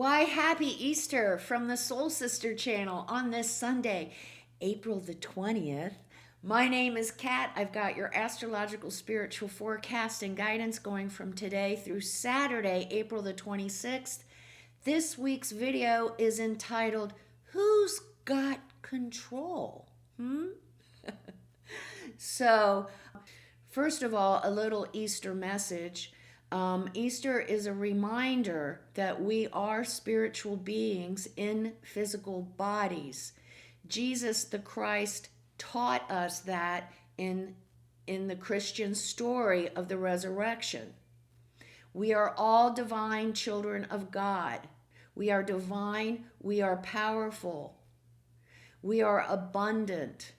Why, happy Easter from the Soul Sister channel on this Sunday, April the 20th. My name is Kat. I've got your astrological spiritual forecast and guidance going from today through Saturday, April the 26th. This week's video is entitled, Who's Got Control? So, first of all, a little Easter message. Easter is a reminder that we are spiritual beings in physical bodies. Jesus the Christ taught us that in the Christian story of the resurrection. We are all divine children of God. We are divine, we are powerful, we are abundant,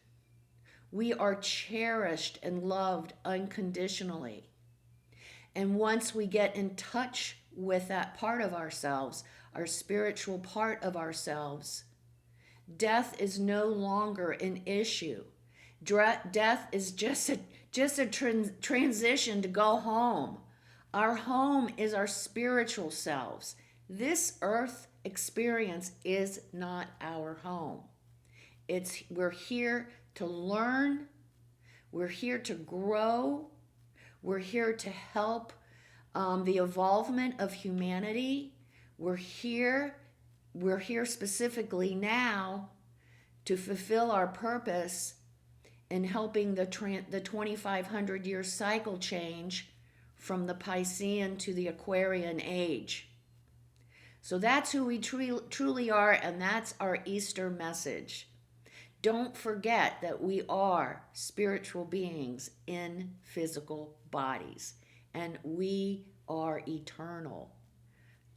we are cherished and loved unconditionally. And once we get in touch with that part of ourselves, our spiritual part of ourselves, death is no longer an issue. Death is just a transition to go home. Our home is our spiritual selves. This earth experience is not our home. We're here to learn. We're here to grow. We're here to help the evolvement of humanity. We're here specifically now to fulfill our purpose in helping the 2,500 year cycle change from the Piscean to the Aquarian age. So that's who we truly are, and that's our Easter message. Don't forget that we are spiritual beings in physical bodies, and we are eternal.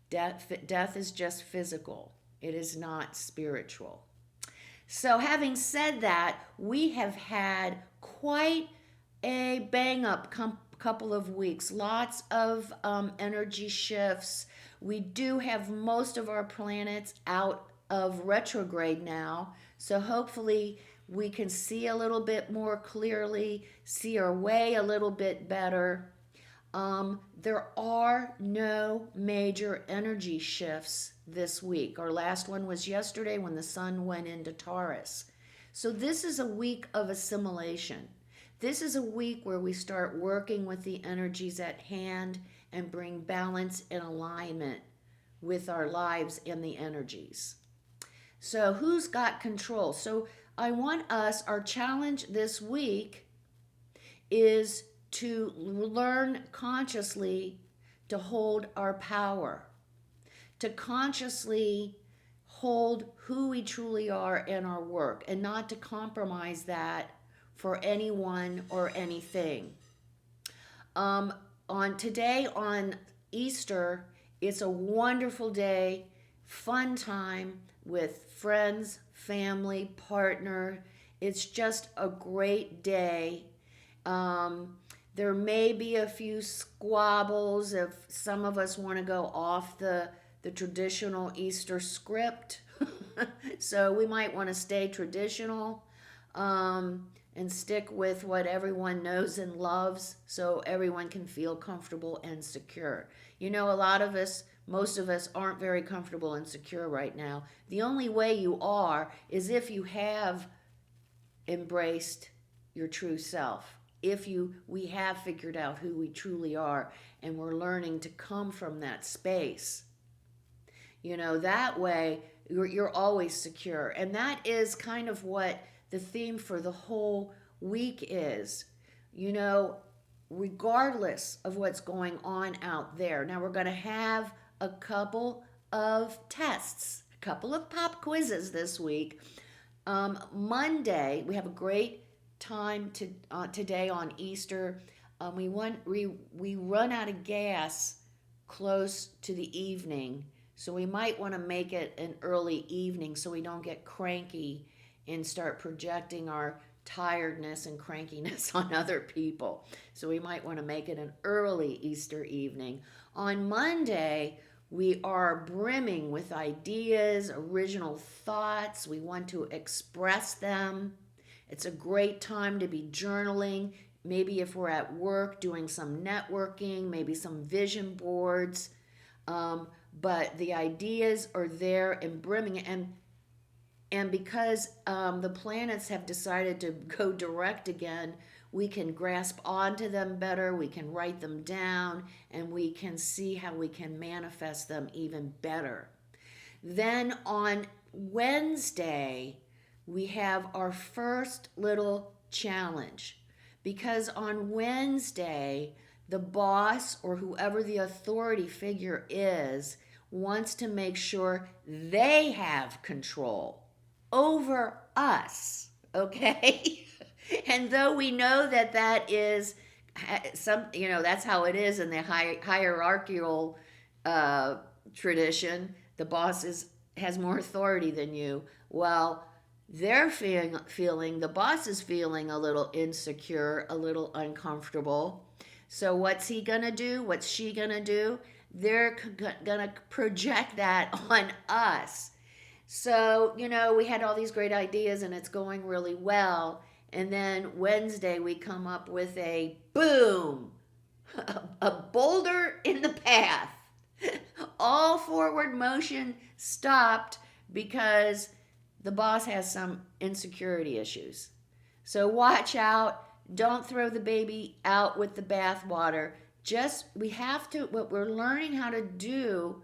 Death is just physical. It is not spiritual. So having said that, we have had quite a bang-up couple of weeks. Lots of energy shifts. We do have most of our planets out of retrograde now, so hopefully we can see a little bit more clearly, see our way a little bit better. There are no major energy shifts this week. Our last one was yesterday when the sun went into Taurus. So this is a week of assimilation. This is a week where we start working with the energies at hand and bring balance and alignment with our lives and the energies. So who's got control? So I want our challenge this week is to learn consciously to hold our power, to consciously hold who we truly are in our work, and not to compromise that for anyone or anything. On Easter, it's a wonderful day, fun time with friends, family, partner. It's just a great day. There may be a few squabbles if some of us want to go off the traditional Easter script. So we might want to stay traditional and stick with what everyone knows and loves so everyone can feel comfortable and secure. You know, most of us aren't very comfortable and secure right now. The only way you are is if you have embraced your true self. We have figured out who we truly are, and we're learning to come from that space. You know, that way you're always secure. And that is kind of what the theme for the whole week is. You know, regardless of what's going on out there. Now we're going to have a couple of tests, a couple of pop quizzes this week. Monday, we have a great time today on Easter. We run out of gas close to the evening, so we might want to make it an early evening so we don't get cranky and start projecting our tiredness and crankiness on other people. So we might want to make it an early Easter evening. On Monday, we are brimming with ideas, original thoughts. We want to express them. It's a great time to be journaling. Maybe if we're at work doing some networking, maybe some vision boards. but the ideas are there and brimming. And because the planets have decided to go direct again, we can grasp onto them better, we can write them down, and we can see how we can manifest them even better. Then on Wednesday, we have our first little challenge. Because on Wednesday, the boss or whoever the authority figure is wants to make sure they have control over us, okay? And though we know that that is that's how it is in the hierarchical tradition, the boss has more authority than you. Well, they're feeling the boss is feeling a little insecure, a little uncomfortable. So what's he gonna do? What's she gonna do? They're gonna project that on us. So, we had all these great ideas and it's going really well. And then Wednesday, we come up with a boom, a boulder in the path. All forward motion stopped because the boss has some insecurity issues. So watch out. Don't throw the baby out with the bathwater. We have to, what we're learning how to do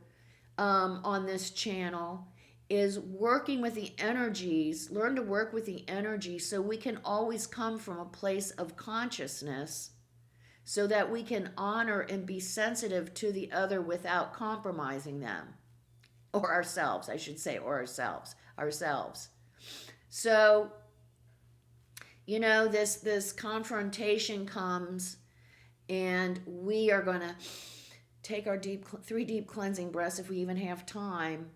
on this channel is working with the energies, learn to work with the energy so we can always come from a place of consciousness so that we can honor and be sensitive to the other without compromising them. Or ourselves, I should say, or ourselves. So, this confrontation comes and we are going to take our 3 deep cleansing breaths if we even have time.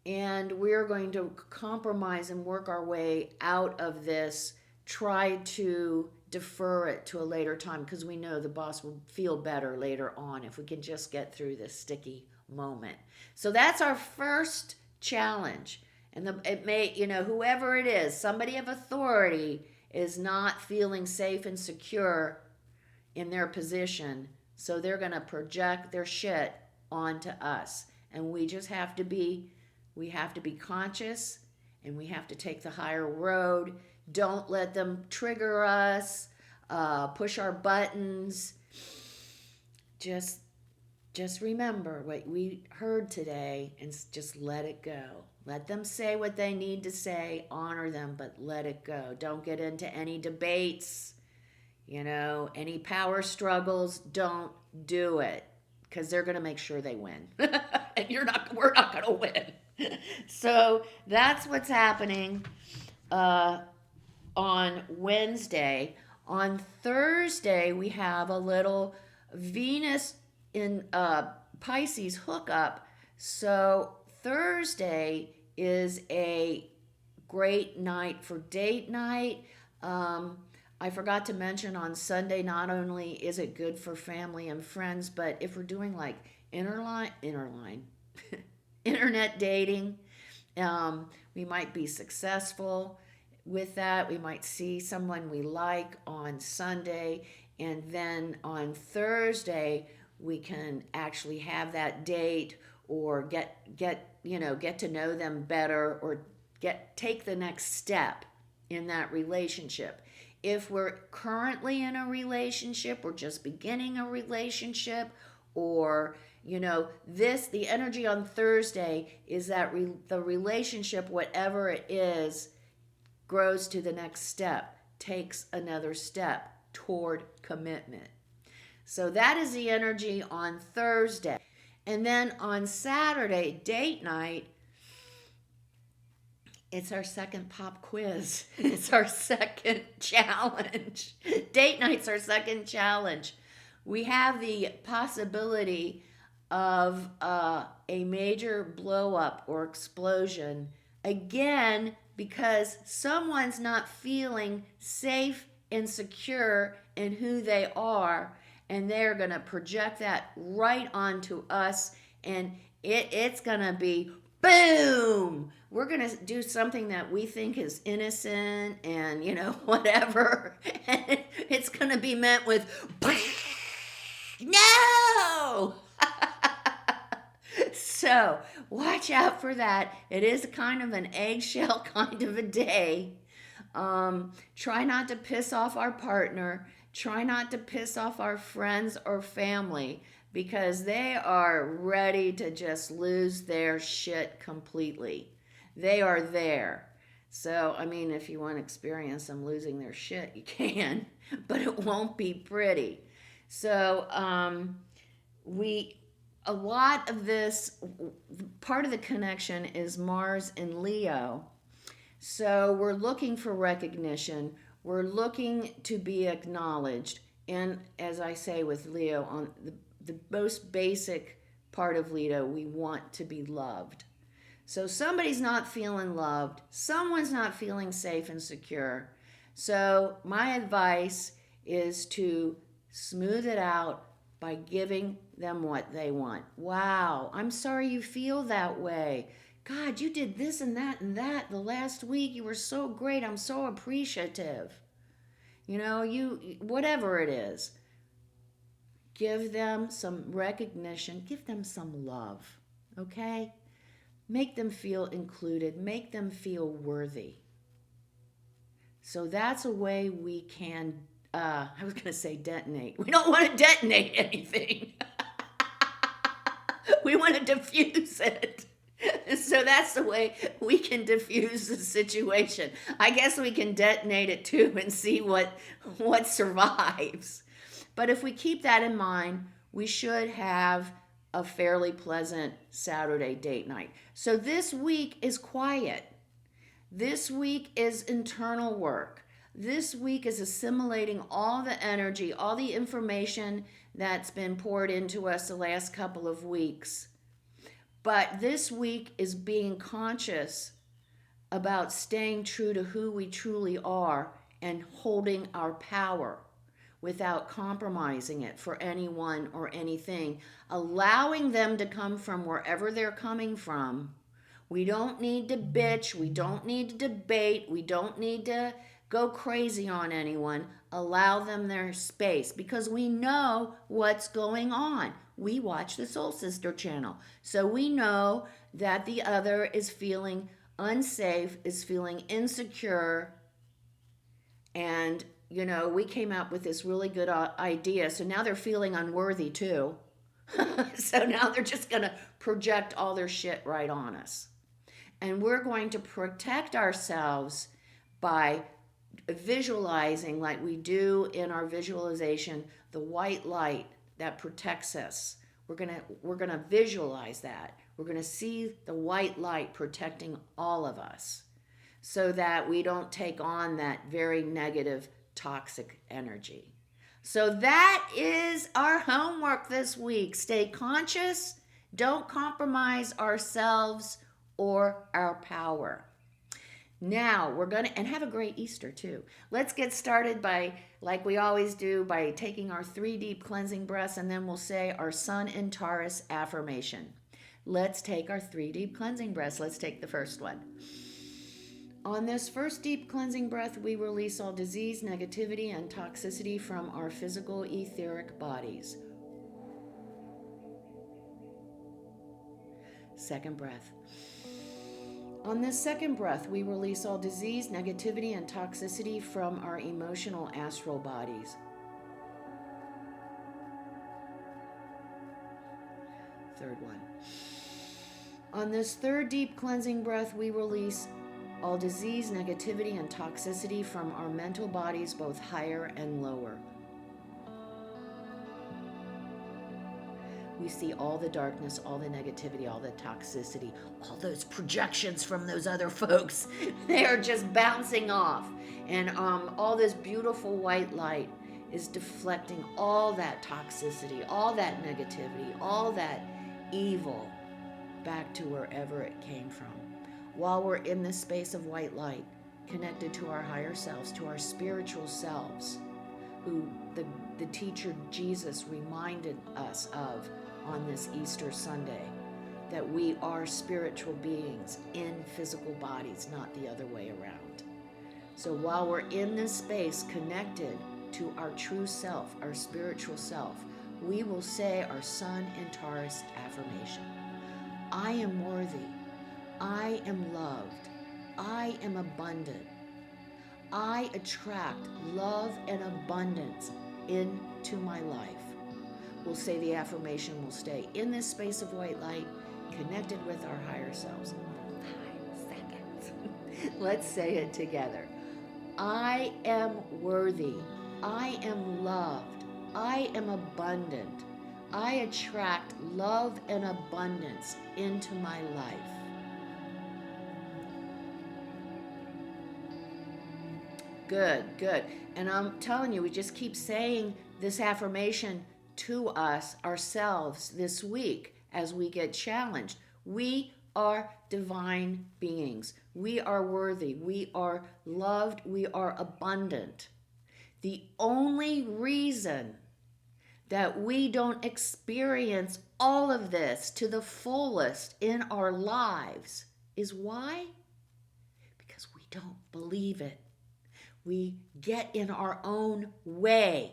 And we're going to compromise and work our way out of this, try to defer it to a later time because we know the boss will feel better later on if we can just get through this sticky moment. So that's our first challenge. And it may, whoever it is, somebody of authority is not feeling safe and secure in their position. So they're going to project their shit onto us. And we just have to be conscious and we have to take the higher road. Don't let them trigger us, push our buttons. Just remember what we heard today and just let it go. Let them say what they need to say, honor them, but let it go. Don't get into any debates, any power struggles. Don't do it because they're going to make sure they win. And we're not going to win. So that's what's happening on Wednesday. On Thursday, we have a little Venus in Pisces hookup. So Thursday is a great night for date night. I forgot to mention on Sunday, not only is it good for family and friends, but if we're doing like internet dating, we might be successful with that. We might see someone we like on Sunday, and then on Thursday we can actually have that date or get to know them better or take the next step in that relationship. If we're currently in a relationship or just beginning a relationship, or the energy on Thursday is that the relationship, whatever it is, grows to the next step, takes another step toward commitment. So that is the energy on Thursday. And then on Saturday, date night, it's our second pop quiz. It's our second challenge. Date night's our second challenge. We have the possibility of a major blow up or explosion. Again, because someone's not feeling safe and secure in who they are, and they're going to project that right onto us, and it's going to be boom. We're going to do something that we think is innocent and, whatever. And it's going to be met with, no! So watch out for that. It is kind of an eggshell kind of a day. Try not to piss off our partner. Try not to piss off our friends or family because they are ready to just lose their shit completely. They are there. So, I mean, if you want to experience them losing their shit, you can, but it won't be pretty. So, we a lot of this part of the connection is Mars and Leo. So we're looking for recognition, we're looking to be acknowledged, and as I say with Leo, on the most basic part of Leo, we want to be loved. So somebody's not feeling loved, someone's not feeling safe and secure. So my advice is to smooth it out by giving them what they want. Wow, I'm sorry you feel that way. God, you did this and that the last week. You were so great. I'm so appreciative. You whatever it is, give them some recognition, give them some love. Okay? Make them feel included, make them feel worthy. So that's a way we can I was going to say detonate. We don't want to detonate anything. We want to diffuse it. So that's the way we can diffuse the situation. I guess we can detonate it too and see what survives. But if we keep that in mind, we should have a fairly pleasant Saturday date night. So this week is quiet. This week is internal work. This week is assimilating all the energy, all the information that's been poured into us the last couple of weeks. But this week is being conscious about staying true to who we truly are and holding our power without compromising it for anyone or anything, allowing them to come from wherever they're coming from. We don't need to bitch, we don't need to debate, we don't need to go crazy on anyone. Allow them their space because we know what's going on. We watch the Soul Sister channel. So we know that the other is feeling unsafe, is feeling insecure. And, we came up with this really good idea. So now they're feeling unworthy too. So now they're just going to project all their shit right on us. And we're going to protect ourselves by visualizing, like we do in our visualization, the white light that protects us. We're going to visualize that. We're going to see the white light protecting all of us so that we don't take on that very negative, toxic energy. So that is our homework this week. Stay conscious. Don't compromise ourselves or our power. Now we're going to, and have a great Easter too. Let's get started by, like we always do, by taking our 3 deep cleansing breaths, and then we'll say our Sun in Taurus affirmation. Let's take our 3 deep cleansing breaths. Let's take the first one. On this first deep cleansing breath, we release all disease, negativity, and toxicity from our physical etheric bodies. Second breath. On this second breath, we release all disease, negativity, and toxicity from our emotional astral bodies. Third one. On this third deep cleansing breath, we release all disease, negativity, and toxicity from our mental bodies, both higher and lower. We see all the darkness, all the negativity, all the toxicity, all those projections from those other folks. They are just bouncing off. And all this beautiful white light is deflecting all that toxicity, all that negativity, all that evil back to wherever it came from. While we're in this space of white light, connected to our higher selves, to our spiritual selves, who the teacher Jesus reminded us of on this Easter Sunday, that we are spiritual beings in physical bodies, not the other way around. So while we're in this space connected to our true self, our spiritual self, we will say our Sun in Taurus affirmation. I am worthy. I am loved. I am abundant. I attract love and abundance into my life. We'll say the affirmation, we'll stay in this space of white light, connected with our higher selves. 5 seconds. Let's say it together. I am worthy. I am loved. I am abundant. I attract love and abundance into my life. Good, good. And I'm telling you, we just keep saying this affirmation to us, ourselves, this week as we get challenged. We are divine beings. We are worthy. We are loved. We are abundant. The only reason that we don't experience all of this to the fullest in our lives is why? Because we don't believe it. We get in our own way.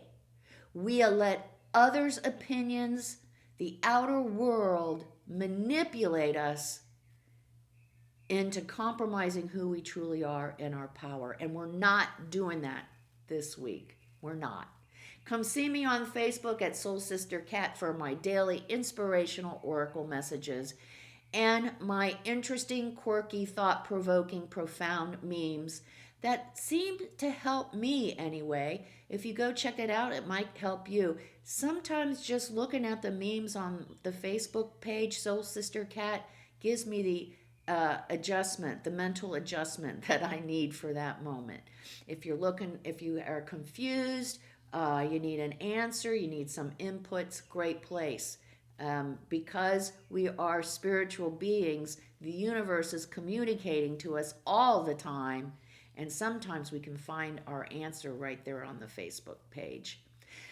We let others' opinions, the outer world, manipulate us into compromising who we truly are and our power. And we're not doing that this week. We're not. Come see me on Facebook at Soul Sister Cat for my daily inspirational oracle messages and my interesting, quirky, thought-provoking, profound memes that seem to help me anyway. If you go check it out, it might help you. Sometimes just looking at the memes on the Facebook page, Soul Sister Cat, gives me the adjustment, the mental adjustment that I need for that moment. If you are confused, you need an answer, you need some inputs, great place. Because we are spiritual beings, the universe is communicating to us all the time, and sometimes we can find our answer right there on the Facebook page.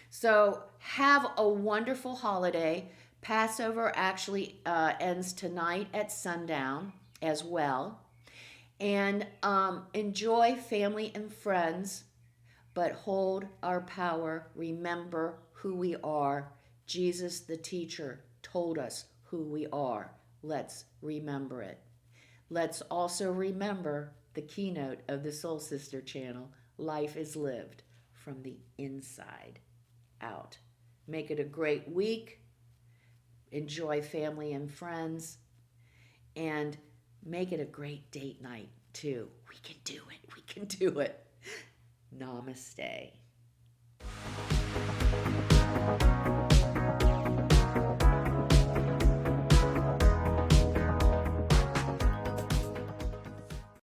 So have a wonderful holiday. Passover actually ends tonight at sundown as well. And enjoy family and friends, but hold our power. Remember who we are. Jesus, the teacher, told us who we are. Let's remember it. Let's also remember the keynote of the Soul Sister channel, life is lived from the inside out. Make it a great week. Enjoy family and friends. And make it a great date night, too. We can do it. We can do it. Namaste.